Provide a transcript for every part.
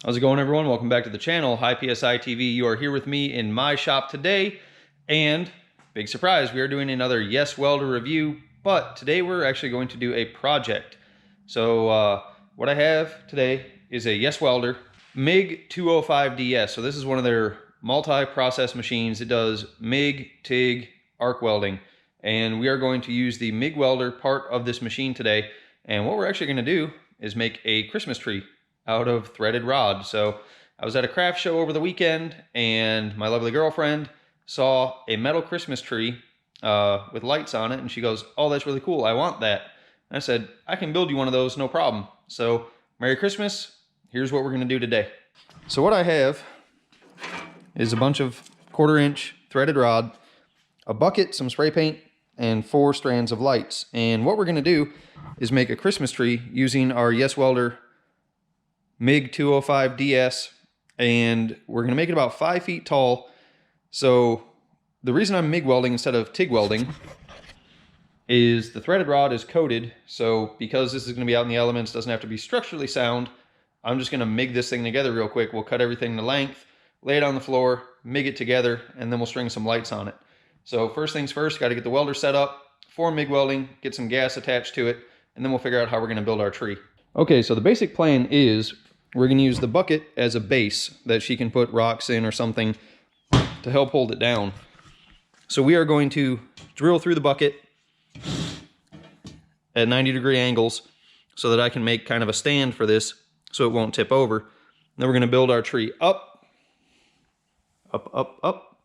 How's it going, everyone? Welcome back to the channel. Hi PSI TV. You are here with me in my shop today, and big surprise, we are doing another Yeswelder review, but today we're actually going to do a project. So what I have today is a Yeswelder MIG205-DS. So this is one of their multi-process machines. It does MIG, TIG, arc welding, and we are going to use the MIG welder part of this machine today. And what we're actually going to do is make a Christmas tree out of threaded rod. So I was at a craft show over the weekend, and my lovely girlfriend saw a metal Christmas tree with lights on it, and she goes, "Oh, that's really cool. I want that." And I said, "I can build you one of those, no problem." So Merry Christmas. Here's what we're going to do today. So what I have is a bunch of 1/4 inch threaded rod, a bucket, some spray paint, and 4 strands of lights. And what we're going to do is make a Christmas tree using our Yeswelder MIG205-DS, and we're going to make it about 5 feet tall. So the reason I'm MIG welding instead of TIG welding is the threaded rod is coated, so because this is going to be out in the elements, doesn't have to be structurally sound, I'm just going to MIG this thing together real quick. We'll cut everything to length, lay it on the floor, MIG it together, and then we'll string some lights on it. So first things first, got to get the welder set up for MIG welding, get some gas attached to it, and then we'll figure out how we're going to build our tree. Okay, so the basic plan is we're going to use the bucket as a base that she can put rocks in or something to help hold it down. So we are going to drill through the bucket at 90-degree angles so that I can make kind of a stand for this so it won't tip over. And then we're going to build our tree up, up, up, up.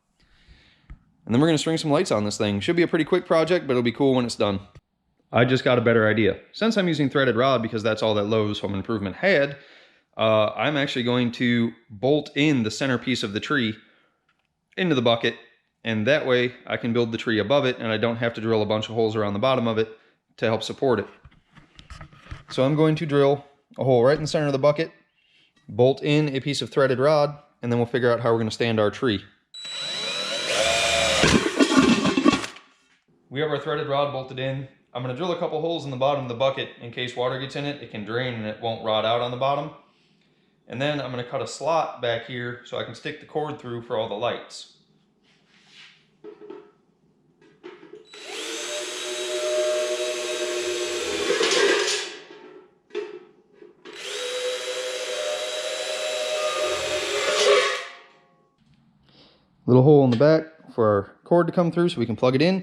And then we're going to string some lights on this thing. Should be a pretty quick project, but it'll be cool when it's done. I just got a better idea. Since I'm using threaded rod because that's all that Lowe's Home Improvement had, I'm actually going to bolt in the centerpiece of the tree into the bucket, and that way I can build the tree above it and I don't have to drill a bunch of holes around the bottom of it to help support it. So I'm going to drill a hole right in the center of the bucket, bolt in a piece of threaded rod, and then we'll figure out how we're going to stand our tree. We have our threaded rod bolted in. I'm going to drill a couple holes in the bottom of the bucket in case water gets in it. It can drain and it won't rot out on the bottom. And then I'm going to cut a slot back here so I can stick the cord through for all the lights. Little hole in the back for our cord to come through so we can plug it in.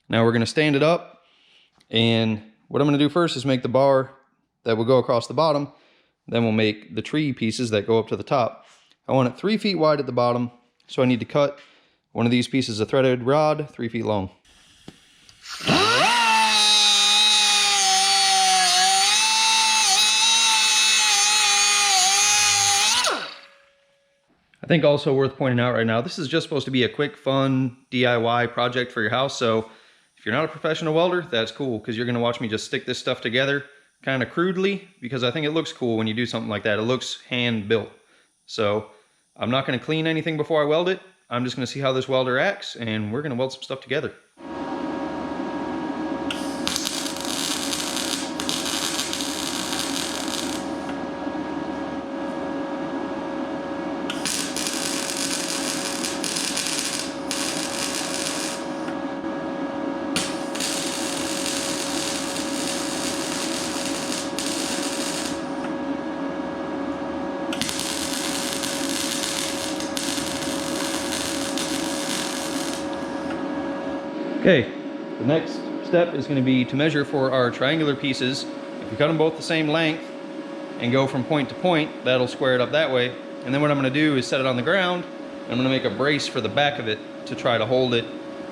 Now we're going to stand it up, and what I'm going to do first is make the bar that will go across the bottom. Then we'll make the tree pieces that go up to the top. I want it 3 feet wide at the bottom, so I need to cut one of these pieces of threaded rod 3 feet long. I think also worth pointing out right now, this is just supposed to be a quick, fun DIY project for your house. So if you're not a professional welder, that's cool, because you're going to watch me just stick this stuff together kind of crudely, because I think it looks cool when you do something like that. It looks hand built. So I'm not going to clean anything before I weld it. I'm just going to see how this welder acts, and we're going to weld some stuff together. Okay, the next step is going to be to measure for our triangular pieces. If we cut them both the same length and go from point to point, that'll square it up that way. And then what I'm going to do is set it on the ground. I'm going to make a brace for the back of it to try to hold it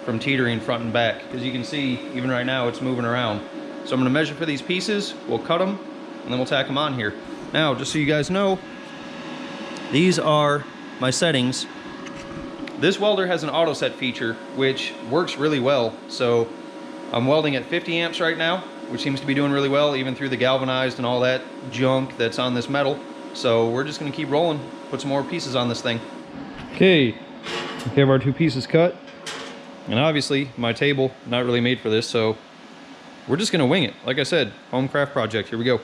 from teetering front and back. Because you can see, even right now, it's moving around. So I'm going to measure for these pieces, we'll cut them, and then we'll tack them on here. Now, just so you guys know, these are my settings. This welder has an auto set feature, which works really well. So I'm welding at 50 amps right now, which seems to be doing really well, even through the galvanized and all that junk that's on this metal. So we're just gonna keep rolling, put some more pieces on this thing. Okay, we have our 2 pieces cut. And obviously my table, not really made for this, so we're just gonna wing it. Like I said, home craft project, here we go.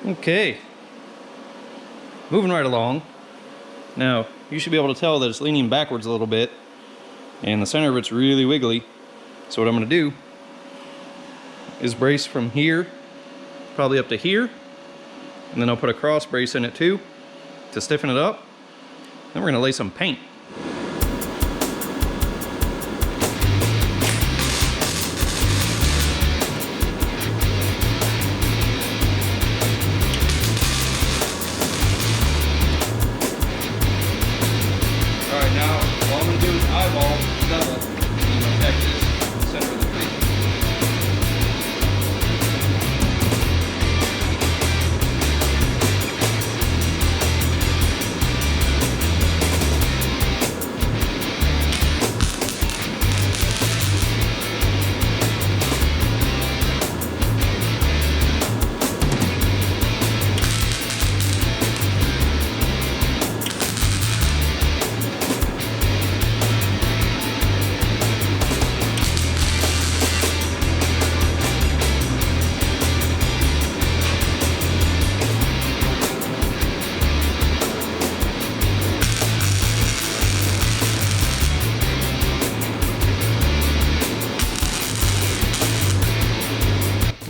Okay, moving right along. Now, you should be able to tell that it's leaning backwards a little bit, and the center of it's really wiggly. So what I'm going to do is brace from here, probably up to here, and then I'll put a cross brace in it too to stiffen it up. Then we're going to lay some paint. Alright, now all I'm going to do is eyeball the bevel and check this center of the tree.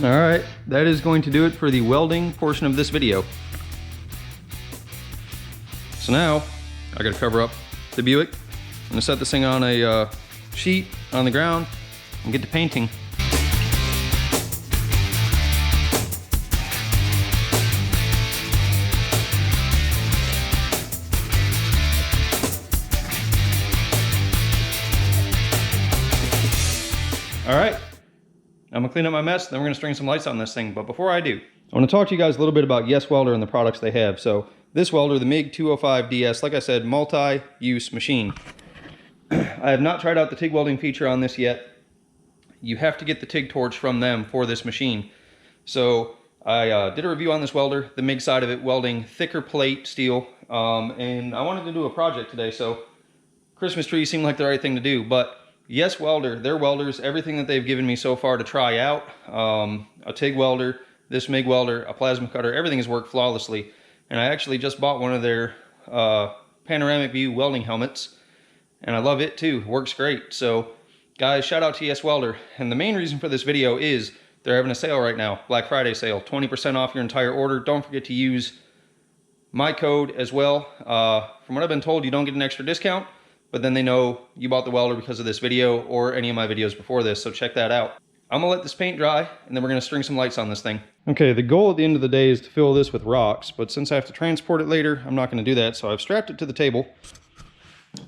Alright, that is going to do it for the welding portion of this video. So now, I gotta cover up the Buick. I'm gonna set this thing on a sheet on the ground and get to painting. Alright. I'm gonna clean up my mess, then we're gonna string some lights on this thing. But before I do, I wanna talk to you guys a little bit about Yeswelder and the products they have. So this welder, the MIG205-DS, like I said, multi-use machine. I have not tried out the TIG welding feature on this yet. You have to get the TIG torch from them for this machine. So I did a review on this welder, the MIG side of it, welding thicker plate steel. And I wanted to do a project today, so Christmas tree seemed like the right thing to do. But Yeswelder, their welders, everything that they've given me so far to try out, a TIG welder, this MIG welder, a plasma cutter, everything has worked flawlessly. And I actually just bought one of their panoramic view welding helmets, and I love it too. It works great. So guys, shout out to Yeswelder. And the main reason for this video is they're having a sale right now, Black Friday sale, 20% off your entire order. Don't forget to use my code as well. From what I've been told, you don't get an extra discount, but then they know you bought the welder because of this video or any of my videos before this, so check that out. I'm gonna let this paint dry, and then we're gonna string some lights on this thing. Okay, the goal at the end of the day is to fill this with rocks, but since I have to transport it later, I'm not gonna do that, so I've strapped it to the table.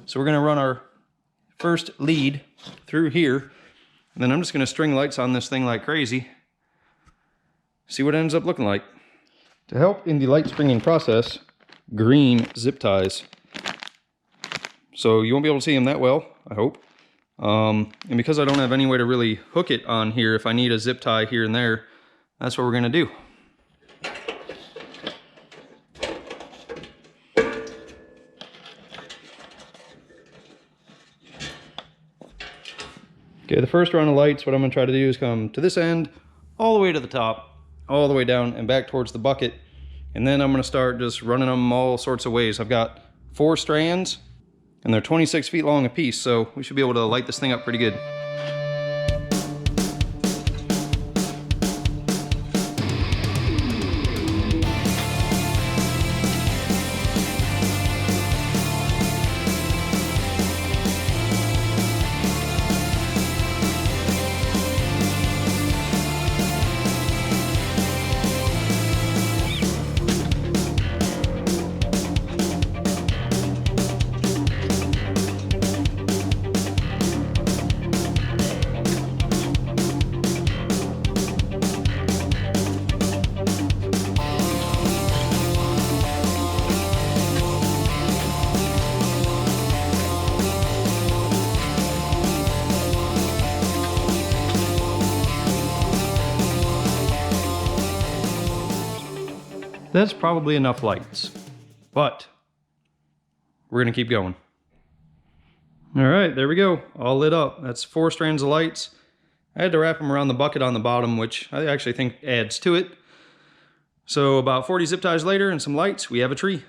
So we're gonna run our first lead through here, and then I'm just gonna string lights on this thing like crazy. See what it ends up looking like. To help in the light stringing process, green zip ties. So you won't be able to see them that well, I hope. And because I don't have any way to really hook it on here, if I need a zip tie here and there, that's what we're gonna do. Okay, the first round of lights, what I'm gonna try to do is come to this end, all the way to the top, all the way down and back towards the bucket. And then I'm gonna start just running them all sorts of ways. I've got 4 strands, and they're 26 feet long a piece, so we should be able to light this thing up pretty good. That's probably enough lights, but we're gonna keep going. All right, there we go, all lit up. That's 4 strands of lights. I had to wrap them around the bucket on the bottom, which I actually think adds to it. So about 40 zip ties later and some lights, we have a tree.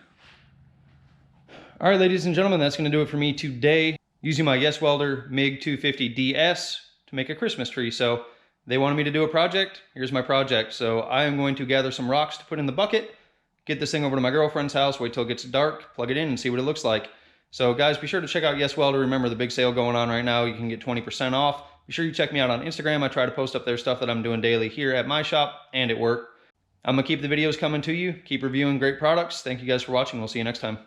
All right, ladies and gentlemen, that's gonna do it for me today. Using my Yeswelder MIG205-DS to make a Christmas tree. So they wanted me to do a project, here's my project. So I am going to gather some rocks to put in the bucket, get this thing over to my girlfriend's house, wait till it gets dark, plug it in and see what it looks like. So guys, be sure to check out Yeswelder. Remember the big sale going on right now. You can get 20% off. Be sure you check me out on Instagram. I try to post up their stuff that I'm doing daily here at my shop and at work. I'm gonna keep the videos coming to you. Keep reviewing great products. Thank you guys for watching. We'll see you next time.